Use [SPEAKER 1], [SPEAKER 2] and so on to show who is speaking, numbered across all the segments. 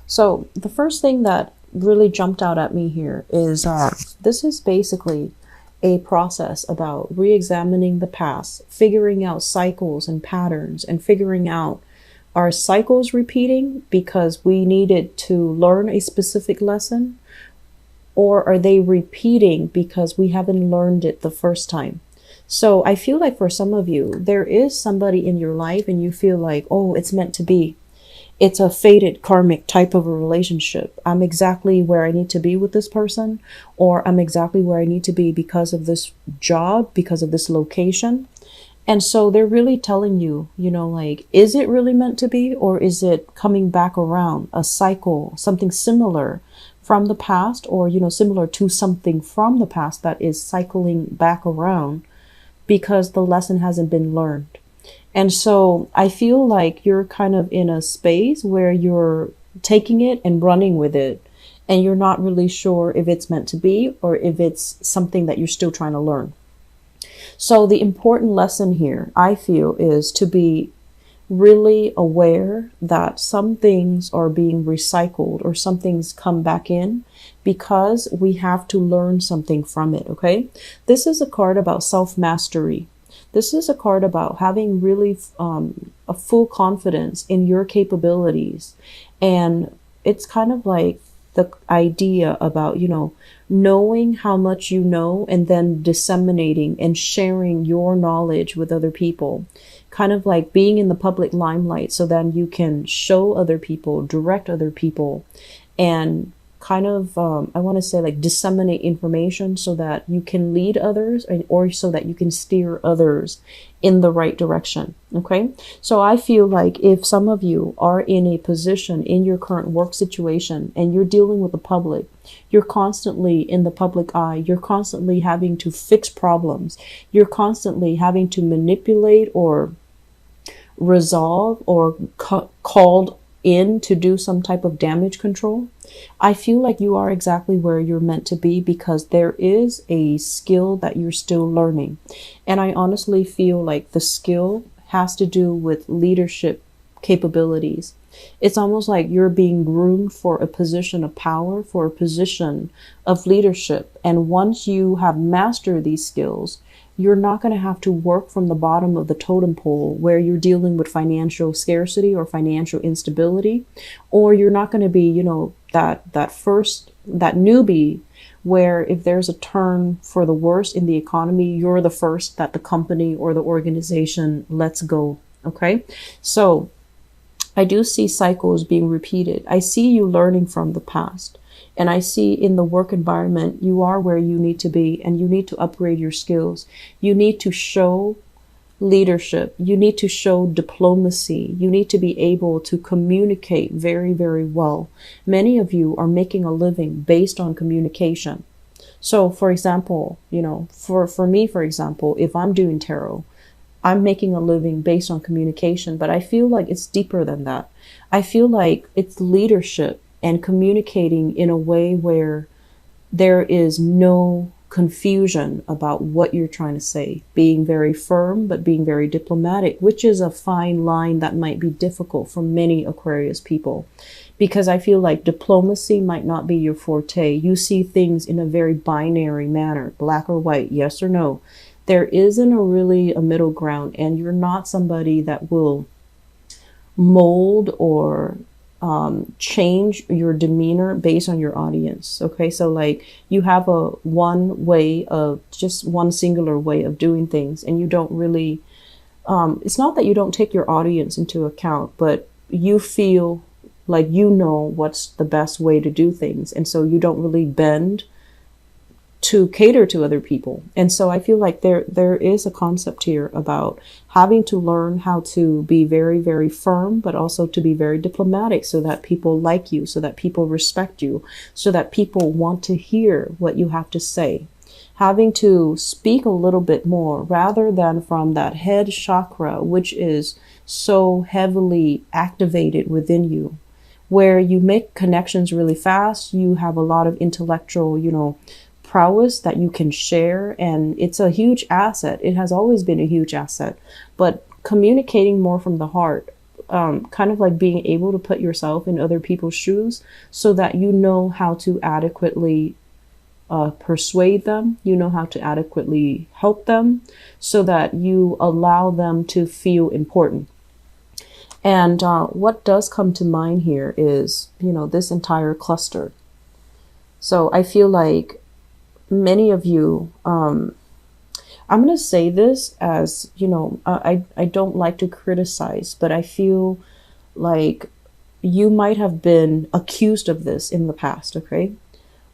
[SPEAKER 1] So the first thing that really jumped out at me here is this is basically a process about re-examining the past, figuring out cycles and patterns, and figuring out, are cycles repeating because we needed to learn a specific lesson, or are they repeating because we haven't learned it the first time? So I feel like for some of you, there is somebody in your life and you feel like, oh, it's meant to be. It's a fated karmic type of a relationship. I'm exactly where I need to be with this person, or I'm exactly where I need to be because of this job, because of this location. And so they're really telling you, like, is it really meant to be, or is it coming back around, a cycle, something similar from the past, or, similar to something from the past that is cycling back around because the lesson hasn't been learned. And so I feel like you're kind of in a space where you're taking it and running with it, and you're not really sure if it's meant to be or if it's something that you're still trying to learn. So the important lesson here, I feel, is to be really aware that some things are being recycled or some things come back in because we have to learn something from it, okay? This is a card about self-mastery. This is a card about having really a full confidence in your capabilities. And it's kind of like the idea about, knowing how much you know and then disseminating and sharing your knowledge with other people. Kind of like being in the public limelight so then you can show other people, direct other people, and kind of, I want to say, like, disseminate information so that you can lead others, or so that you can steer others in the right direction. Okay. So I feel like if some of you are in a position in your current work situation and you're dealing with the public, you're constantly in the public eye, you're constantly having to fix problems, you're constantly having to manipulate or resolve or called in to do some type of damage control, I feel like you are exactly where you're meant to be, because there is a skill that you're still learning. And I honestly feel like the skill has to do with leadership capabilities. It's almost like you're being groomed for a position of power, for a position of leadership. And once you have mastered these skills, you're not going to have to work from the bottom of the totem pole where you're dealing with financial scarcity or financial instability, or you're not going to be, that newbie where if there's a turn for the worse in the economy, you're the first that the company or the organization lets go. Okay. So I do see cycles being repeated. I see you learning from the past. And I see in the work environment, you are where you need to be, and you need to upgrade your skills. You need to show leadership. You need to show diplomacy. You need to be able to communicate very, very well. Many of you are making a living based on communication. So, for example, for me, for example, if I'm doing tarot, I'm making a living based on communication, but I feel like it's deeper than that. I feel like it's leadership and communicating in a way where there is no confusion about what you're trying to say, being very firm, but being very diplomatic, which is a fine line that might be difficult for many Aquarius people, because I feel like diplomacy might not be your forte. You see things in a very binary manner, black or white, yes or no. There isn't a middle ground, and you're not somebody that will mold or change your demeanor based on your audience. Okay. So like you have just one singular way of doing things, and you don't really, it's not that you don't take your audience into account, but you feel like what's the best way to do things. And so you don't really bend to cater to other people. And so I feel like there is a concept here about having to learn how to be very, very firm, but also to be very diplomatic so that people like you, so that people respect you, so that people want to hear what you have to say. Having to speak a little bit more rather than from that head chakra, which is so heavily activated within you, where you make connections really fast. You have a lot of intellectual, prowess that you can share, and it's a huge asset. It has always been a huge asset, but communicating more from the heart, kind of like being able to put yourself in other people's shoes so that you know how to adequately persuade them, you know how to adequately help them so that you allow them to feel important. And what does come to mind here is, this entire cluster. So I feel like many of you, I'm going to say this as, I don't like to criticize, but I feel like you might have been accused of this in the past, okay?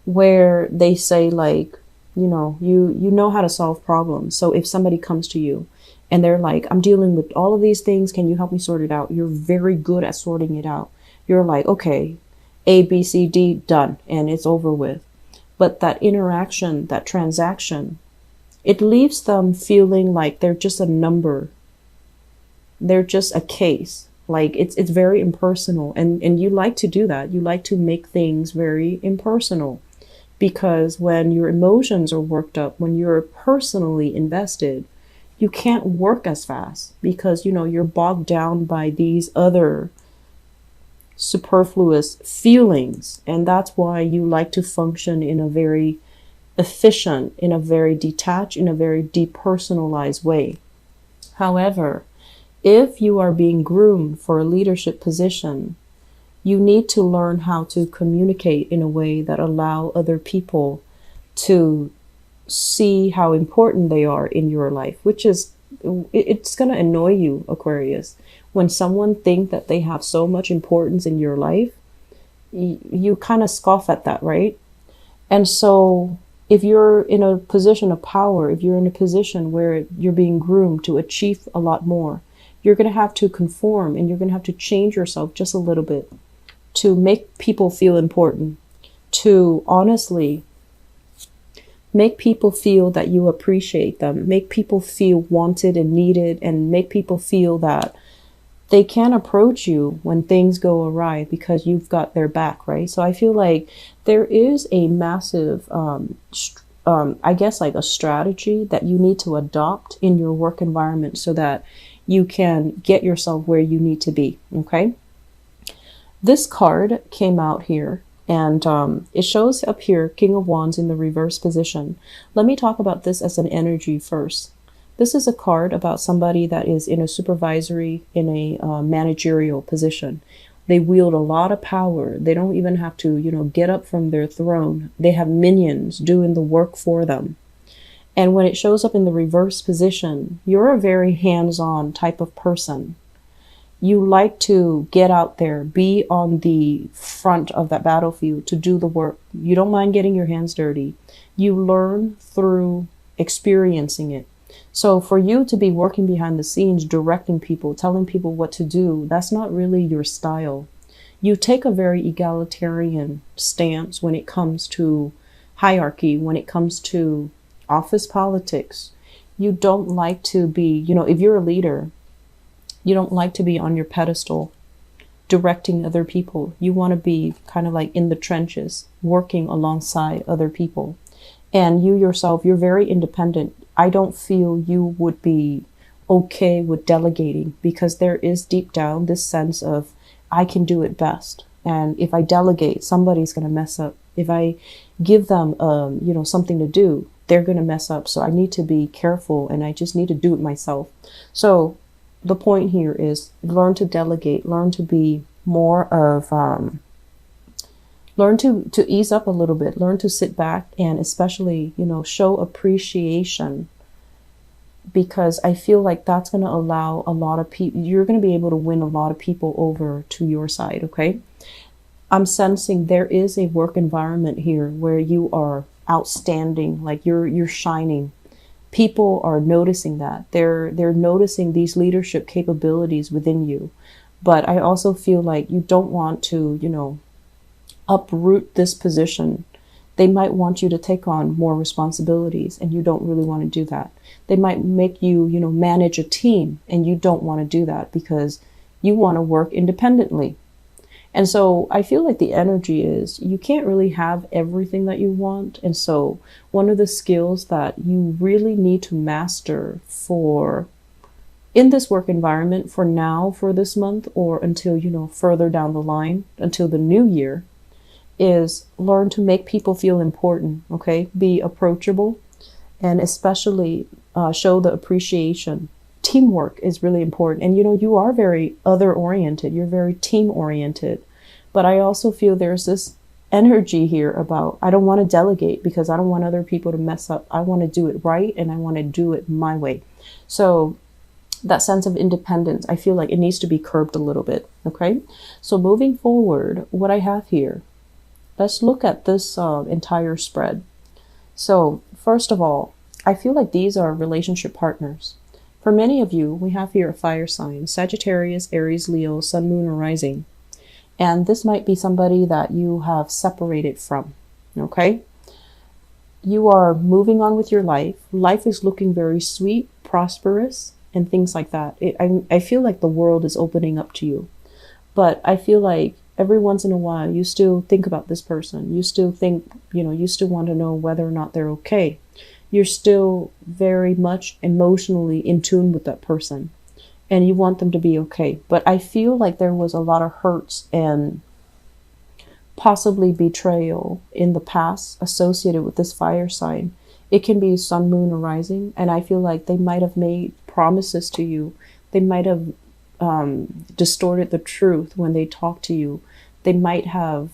[SPEAKER 1] Where they say like, you know how to solve problems. So if somebody comes to you and they're like, I'm dealing with all of these things, can you help me sort it out? You're very good at sorting it out. You're like, okay, A, B, C, D, done, and it's over with. But that interaction, that transaction, it leaves them feeling like they're just a number. They're just a case. Like it's very impersonal. And you like to do that. You like to make things very impersonal. Because when your emotions are worked up, when you're personally invested, you can't work as fast because, you're bogged down by these other superfluous feelings. And that's why you like to function in a very efficient, in a very detached, in a very depersonalized way. However, if you are being groomed for a leadership position, you need to learn how to communicate in a way that allow other people to see how important they are in your life, which is, it's going to annoy you, Aquarius. When someone think that they have so much importance in your life, you kind of scoff at that, right? And so if you're in a position of power, if you're in a position where you're being groomed to achieve a lot more, you're going to have to conform and you're going to have to change yourself just a little bit to make people feel important, to honestly make people feel that you appreciate them, make people feel wanted and needed, and make people feel that they can approach you when things go awry because you've got their back, right? So I feel like there is a massive, I guess like a strategy that you need to adopt in your work environment so that you can get yourself where you need to be, okay? This card came out here and it shows up here, King of Wands in the reverse position. Let me talk about this as an energy first. This is a card about somebody that is in a supervisory, in a managerial position. They wield a lot of power. They don't even have to, get up from their throne. They have minions doing the work for them. And when it shows up in the reverse position, you're a very hands-on type of person. You like to get out there, be on the front of that battlefield to do the work. You don't mind getting your hands dirty. You learn through experiencing it. So for you to be working behind the scenes, directing people, telling people what to do, that's not really your style. You take a very egalitarian stance when it comes to hierarchy, when it comes to office politics. You don't like to be, if you're a leader, you don't like to be on your pedestal directing other people. You want to be kind of like in the trenches, working alongside other people. And you yourself, you're very independent. I don't feel you would be okay with delegating because there is deep down this sense of I can do it best. And if I delegate, somebody's going to mess up. If I give them, something to do, they're going to mess up. So I need to be careful and I just need to do it myself. So the point here is learn to delegate, learn to be more of, learn to ease up a little bit, learn to sit back and especially, show appreciation, because I feel like that's going to allow a lot of people, you're going to be able to win a lot of people over to your side. Okay. I'm sensing there is a work environment here where you are outstanding, like you're shining. People are noticing that. They're noticing these leadership capabilities within you. But I also feel like you don't want to, uproot this position. They might want you to take on more responsibilities and you don't really want to do that. They might make you, manage a team and you don't want to do that because you want to work independently. And so I feel like the energy is you can't really have everything that you want. And so one of the skills that you really need to master for in this work environment for now, for this month, or until, further down the line, until the new year, is learn to make people feel important, okay? Be approachable, and especially show the appreciation. Teamwork is really important. And, you are very other oriented. You're very team oriented. But I also feel there's this energy here about, I don't want to delegate because I don't want other people to mess up. I want to do it right, and I want to do it my way. So that sense of independence, I feel like it needs to be curbed a little bit. Okay. So moving forward, what I have here, let's look at this entire spread. So first of all, I feel like these are relationship partners. For many of you, we have here a fire sign: Sagittarius, Aries, Leo, Sun, Moon, or Rising. And this might be somebody that you have separated from. Okay. You are moving on with your life. Life is looking very sweet, prosperous, and things like that. I feel like the world is opening up to you. But I feel like every once in a while, you still think about this person. You still think, you still want to know whether or not they're okay. You're still very much emotionally in tune with that person, and you want them to be okay. But I feel like there was a lot of hurts and possibly betrayal in the past associated with this fire sign. It can be Sun, Moon, or Rising, and I feel like they might have made promises to you. They might have distorted the truth when they talk to you. They might have,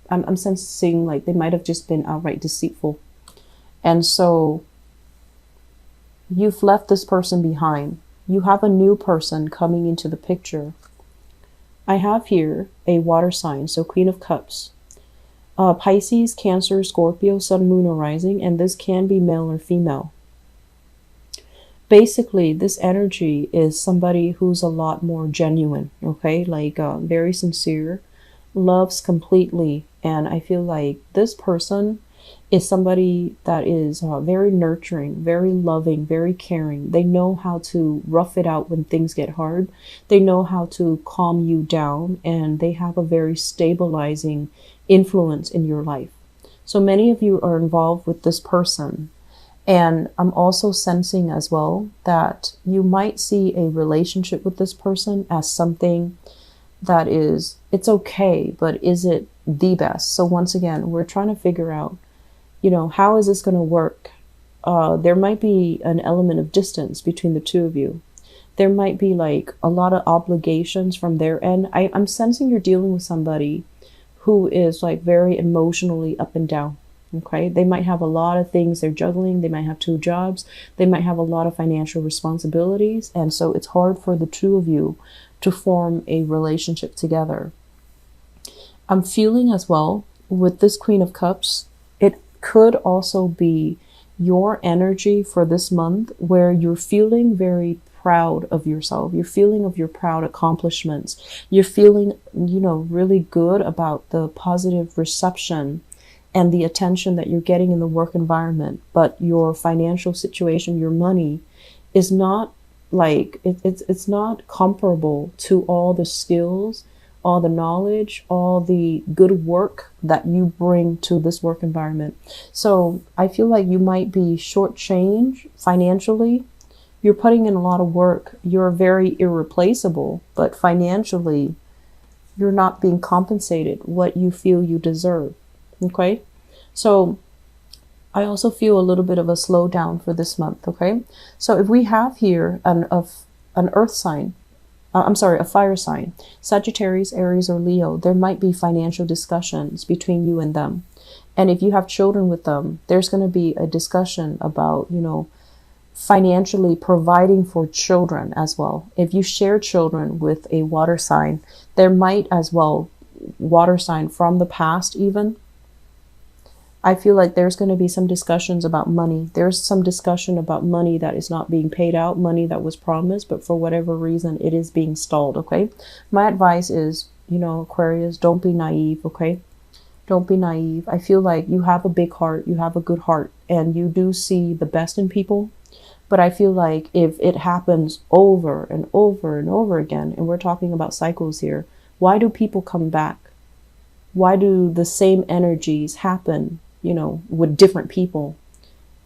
[SPEAKER 1] I'm sensing like they might have just been outright deceitful. And so you've left this person behind. You have a new person coming into the picture. I have here a water sign, so Queen of Cups. Pisces, Cancer, Scorpio, Sun, Moon, or Rising, and this can be male or female. Basically, this energy is somebody who's a lot more genuine, okay? Like very sincere, loves completely. And I feel like this person is somebody that is very nurturing, very loving, very caring. They know how to rough it out when things get hard. They know how to calm you down, and they have a very stabilizing influence in your life. So many of you are involved with this person. And I'm also sensing as well that you might see a relationship with this person as something that is, it's okay, but is it the best? So once again, we're trying to figure out, how is this going to work? There might be an element of distance between the two of you. There might be like a lot of obligations from their end. I'm sensing you're dealing with somebody who is like very emotionally up and down. Okay, they might have a lot of things they're juggling. They might have 2 jobs. They might have a lot of financial responsibilities. And so it's hard for the two of you to form a relationship together. I'm feeling as well with this Queen of Cups, it could also be your energy for this month where you're feeling very proud of yourself. You're feeling of your proud accomplishments. You're feeling, really good about the positive reception and the attention that you're getting in the work environment, but your financial situation, your money, is not like, it's not comparable to all the skills, all the knowledge, all the good work that you bring to this work environment. So I feel like you might be shortchanged financially. You're putting in a lot of work. You're very irreplaceable, but financially, you're not being compensated what you feel you deserve. Okay, so I also feel a little bit of a slowdown for this month. Okay, so if we have here an earth sign, a fire sign, Sagittarius, Aries, or Leo, there might be financial discussions between you and them. And if you have children with them, there's going to be a discussion about, financially providing for children as well. If you share children with a water sign, there might as well water sign from the past even. I feel like there's going to be some discussions about money. There's some discussion about money that is not being paid out, money that was promised, but for whatever reason, it is being stalled, okay? My advice is, Aquarius, don't be naive, okay? Don't be naive. I feel like you have a big heart, you have a good heart, and you do see the best in people. But I feel like if it happens over and over and over again, and we're talking about cycles here, why do people come back? Why do the same energies happen, with different people?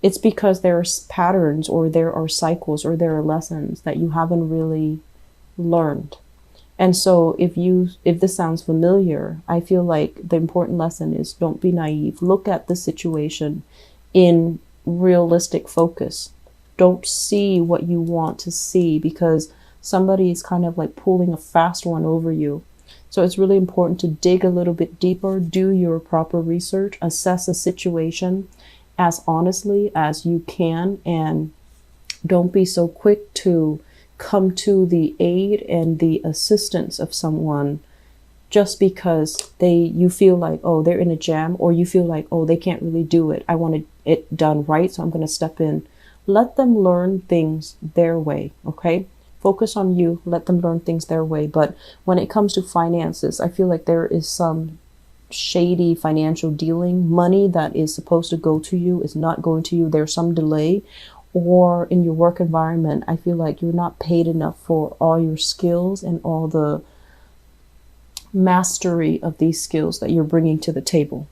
[SPEAKER 1] it's because there's patterns, or there are cycles, or there are lessons that you haven't really learned. And so if this sounds familiar, I feel like the important lesson is, don't be naive. Look at the situation in realistic focus. Don't see what you want to see, because somebody is kind of like pulling a fast one over you. So it's really important to dig a little bit deeper, do your proper research, assess a situation as honestly as you can, and don't be so quick to come to the aid and the assistance of someone just because you feel like, oh, they're in a jam, or you feel like, oh, they can't really do it. I want it done right, so I'm going to step in. Let them learn things their way, okay? Focus on you, let them learn things their way. But when it comes to finances, I feel like there is some shady financial dealing. Money that is supposed to go to you is not going to you. There's some delay. Or in your work environment, I feel like you're not paid enough for all your skills and all the mastery of these skills that you're bringing to the table.